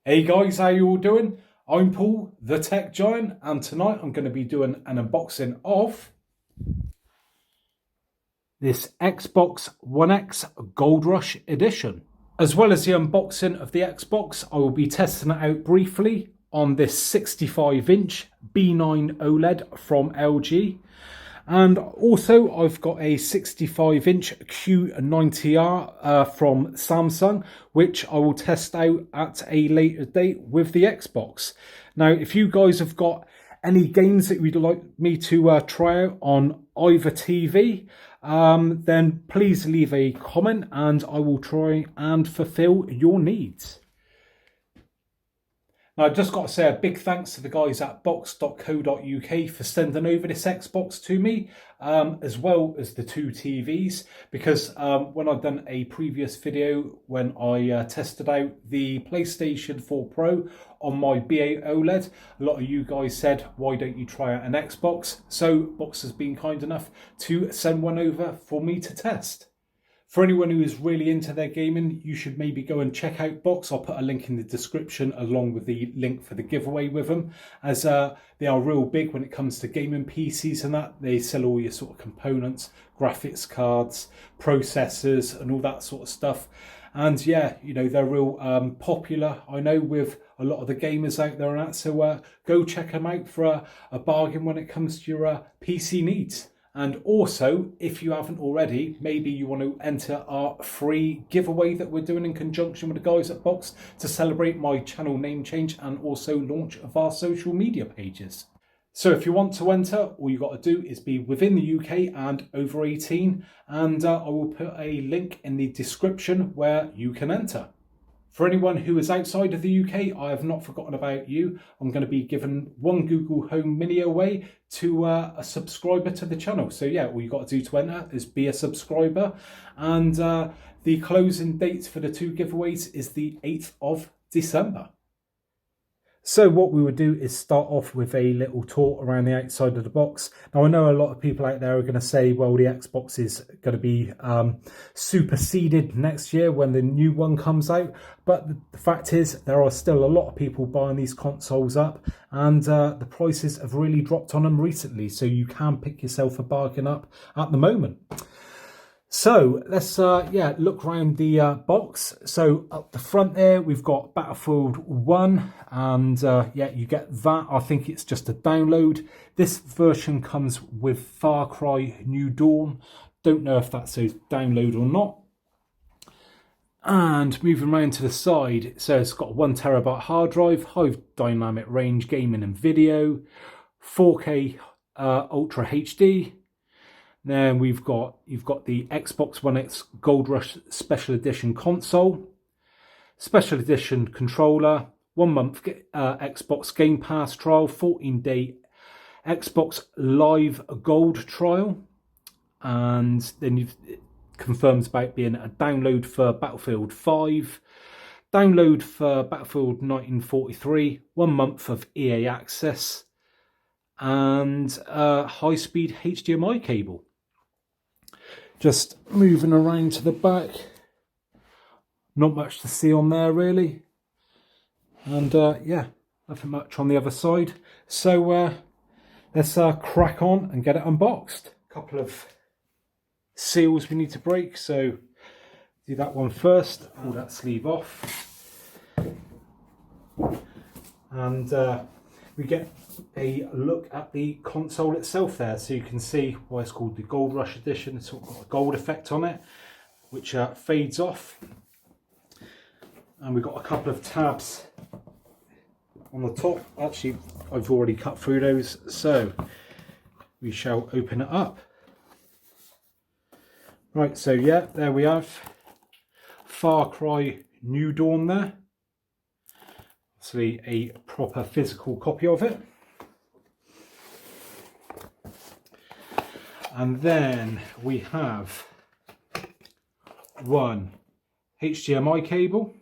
Hey guys, how you all doing? I'm Paul, the Tech Giant, and tonight I'm going to be doing an unboxing of this Xbox One X Gold Rush Edition. As well as the unboxing of the Xbox, I will be testing it out briefly on this 65-inch B9 OLED from LG. And also I've got a 65-inch Q90R from Samsung, which I will test out at a later date with the Xbox. Now, if you guys have got any games that you'd like me to try out on either TV, then please leave a comment and I will try and fulfill your needs. Now, I've just got to say a big thanks to the guys at box.co.uk for sending over this Xbox to me, as well as the two TVs, because when I've done a previous video when I tested out the PlayStation 4 Pro on my B8 OLED, a lot of you guys said, why don't you try out an Xbox? So Box has been kind enough to send one over for me to test. For anyone who is really into their gaming, you should maybe go and check out Box. I'll put a link in the description along with the link for the giveaway with them, as they are real big when it comes to gaming PCs and that. They sell all your sort of components, graphics cards, processors and all that sort of stuff. And yeah, you know, they're real popular, I know, with a lot of the gamers out there and that. So go check them out for a bargain when it comes to your PC needs. And also, if you haven't already, maybe you want to enter our free giveaway that we're doing in conjunction with the guys at Box to celebrate my channel name change and also launch of our social media pages. So if you want to enter, all you got to do is be within the UK and over 18, and I will put a link in the description where you can enter. For anyone who is outside of the UK, I have not forgotten about you. I'm going to be giving one Google Home Mini away to a subscriber to the channel. So yeah, all you got to do to enter is be a subscriber. And the closing date for the two giveaways is the 8th of December. So what we would do is start off with a little tour around the outside of the box. Now, I know a lot of people out there are going to say, well, the Xbox is going to be superseded next year when the new one comes out. But the fact is, there are still a lot of people buying these consoles up, and the prices have really dropped on them recently. So you can pick yourself a bargain up at the moment. So let's look around the box. So up the front there, we've got Battlefield 1, and you get that. I think it's just a download. This version comes with Far Cry New Dawn. Don't know if that's a download or not. And moving around to the side, so it's got a 1 terabyte hard drive, high dynamic range gaming and video, 4K Ultra HD. Then you've got the Xbox One X Gold Rush Special Edition console, Special Edition controller, 1 month Xbox Game Pass trial, 14-day Xbox Live Gold trial, and then it confirms about being a download for Battlefield 5, download for Battlefield 1943, 1 month of EA access, and high-speed HDMI cable. Just moving around to the back, not much to see on there really, and nothing much on the other side. So let's crack on and get it unboxed. A couple of seals we need to break, so do that one first. Pull that sleeve off, and we get a look at the console itself there, so you can see why it's called the Gold Rush Edition. It's got a gold effect on it, which fades off. And we've got a couple of tabs on the top. Actually, I've already cut through those, so we shall open it up. Right, so yeah, there we have Far Cry New Dawn there. Obviously a proper physical copy of it. And then we have one HDMI cable,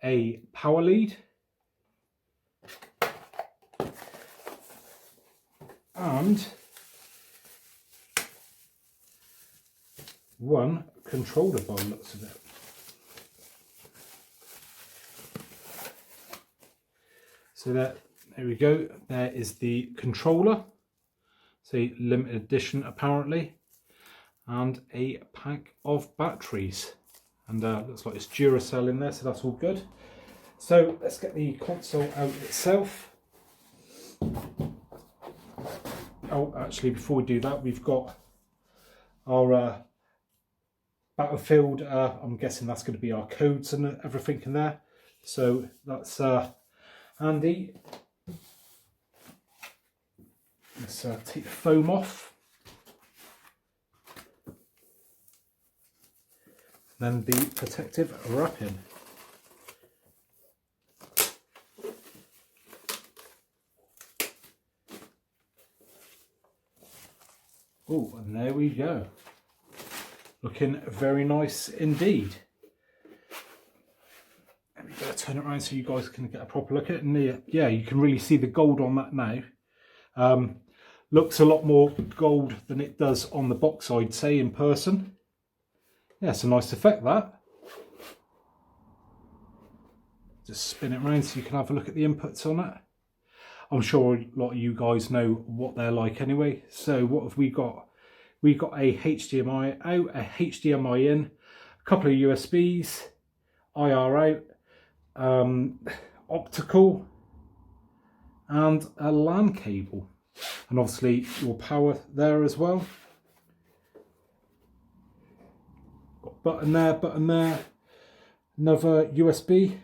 a power lead, and one controller by the looks of it. So there we go. There is the controller. It's a limited edition apparently, and a pack of batteries. And looks like it's Duracell in there, so that's all good. So let's get the console out itself. Oh, actually, before we do that, we've got our Battlefield. I'm guessing that's going to be our codes and everything in there. So that's handy. Let's take the foam off. Then the protective wrapping. Oh, and there we go. Looking very nice indeed. Let me turn it around so you guys can get a proper look at it. And yeah, you can really see the gold on that now. Looks a lot more gold than it does on the box, I'd say, in person. Yeah, it's a nice effect, that. Just spin it around so you can have a look at the inputs on it. I'm sure a lot of you guys know what they're like anyway. So what have we got? We've got a HDMI out, a HDMI in, a couple of USBs, IR out, optical, and a LAN cable. And obviously your power there as well. Got button there, another USB,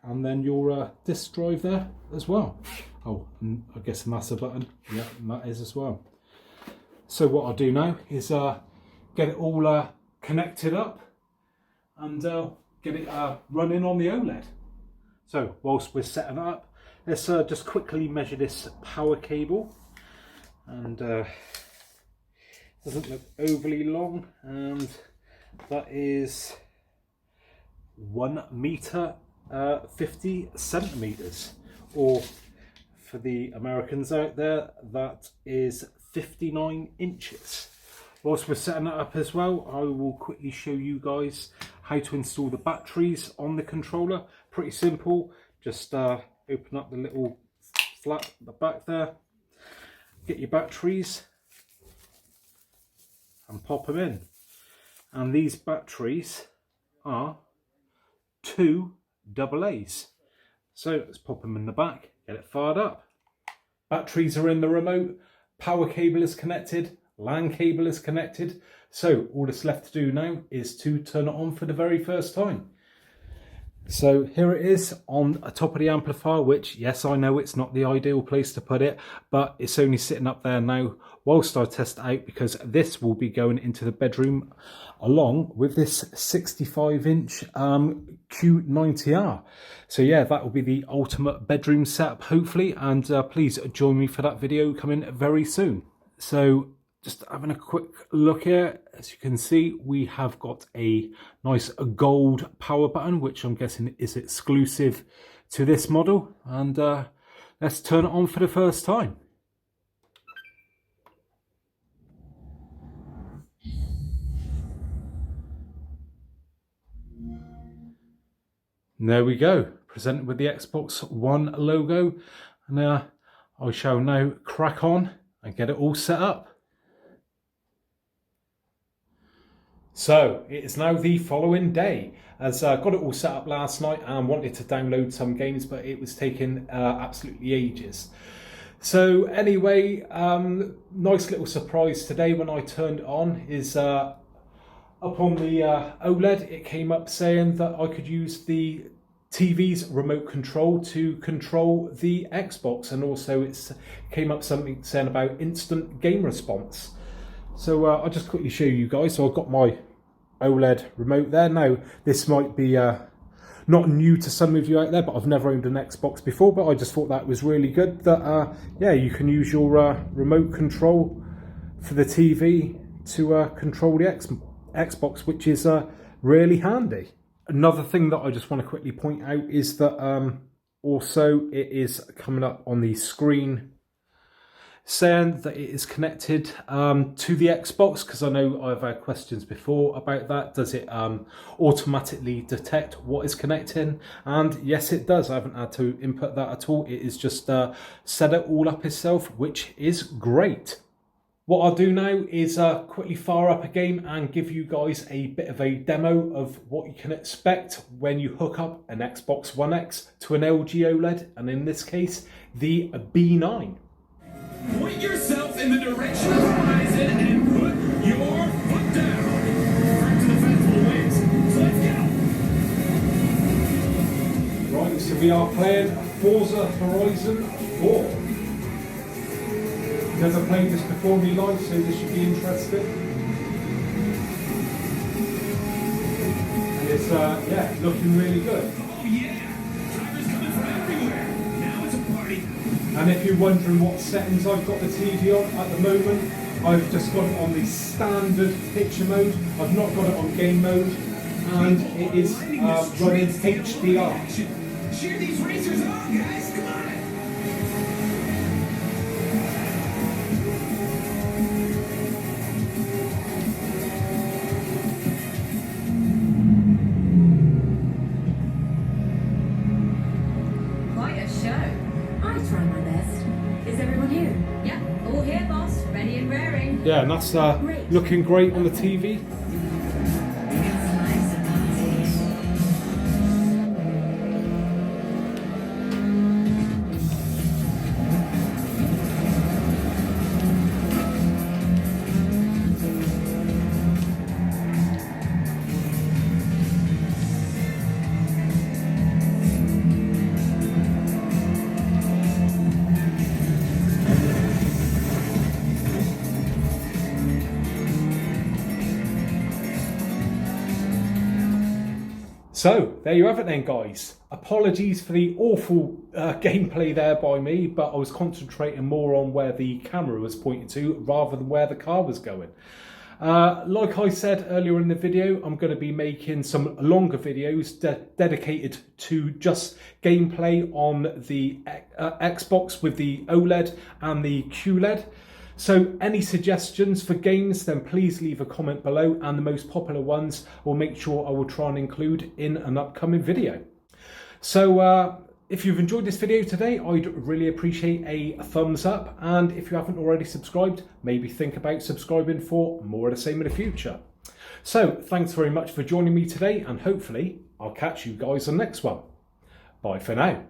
and then your disk drive there as well. Oh, and I guess a NASA button, yeah, and that is as well. So what I'll do now is get it all connected up and get it running on the OLED. So whilst we're setting it up, let's just quickly measure this power cable. And doesn't look overly long, and that is 1 meter 50 centimeters, or for the Americans out there, that is 59 inches. Whilst we're setting that up as well, I will quickly show you guys how to install the batteries on the controller. Pretty simple. Just open up the little flap at the back there, get your batteries and pop them in. And these batteries are 2 AA's. So let's pop them in the back, get it fired up. Batteries are in the remote, power cable is connected, LAN cable is connected. So all that's left to do now is to turn it on for the very first time. So here it is on the top of the amplifier, which, yes, I know it's not the ideal place to put it, but it's only sitting up there now whilst I test it out, because this will be going into the bedroom along with this 65-inch Q90R. So yeah, that will be the ultimate bedroom setup, hopefully, and please join me for that video coming very soon. So just having a quick look here, as you can see, we have got a nice gold power button, which I'm guessing is exclusive to this model. And let's turn it on for the first time. And there we go, presented with the Xbox One logo. And I shall now crack on and get it all set up. So it is now the following day, as I got it all set up last night and wanted to download some games, but it was taking absolutely ages. So anyway, nice little surprise today when I turned it on is up on the OLED, it came up saying that I could use the TV's remote control to control the Xbox, and also it came up something saying about instant game response. So I'll just quickly show you guys. So I've got my OLED remote there. Now, this might be not new to some of you out there, but I've never owned an Xbox before, but I just thought that was really good that, yeah, you can use your remote control for the TV to control the Xbox, which is really handy. Another thing that I just want to quickly point out is that also it is coming up on the screen saying that it is connected to the Xbox, because I know I've had questions before about that. Does it automatically detect what is connecting? And yes, it does. I haven't had to input that at all. It is just set it all up itself, which is great. What I'll do now is quickly fire up a game and give you guys a bit of a demo of what you can expect when you hook up an Xbox One X to an LG OLED, and in this case, the B9. Point yourself in the direction of the horizon and put your foot down. Back to the faithful wings. So let's go. Right, so we are playing Forza Horizon 4. Never played this before in my life, so this should be interesting. And it's, yeah, looking really good. Oh yeah, drivers coming from everywhere. Now it's a party. And if you're wondering what settings I've got the TV on at the moment, I've just got it on the standard picture mode. I've not got it on game mode, and it is running HDR. Cheer these racers on, guys. Come on. Quite a show. I try my best. Is everyone here? Yeah, all here, boss. Ready and raring. Yeah, and that's looking great on the TV. It's nice and easy. So, there you have it then, guys. Apologies for the awful gameplay there by me, but I was concentrating more on where the camera was pointing to rather than where the car was going. Like I said earlier in the video, I'm going to be making some longer videos dedicated to just gameplay on the Xbox with the OLED and the QLED. So any suggestions for games, then please leave a comment below, and the most popular ones will make sure I will try and include in an upcoming video. So if you've enjoyed this video today, I'd really appreciate a thumbs up, and if you haven't already subscribed, maybe think about subscribing for more of the same in the future. So thanks very much for joining me today, and hopefully I'll catch you guys on the next one. Bye for now.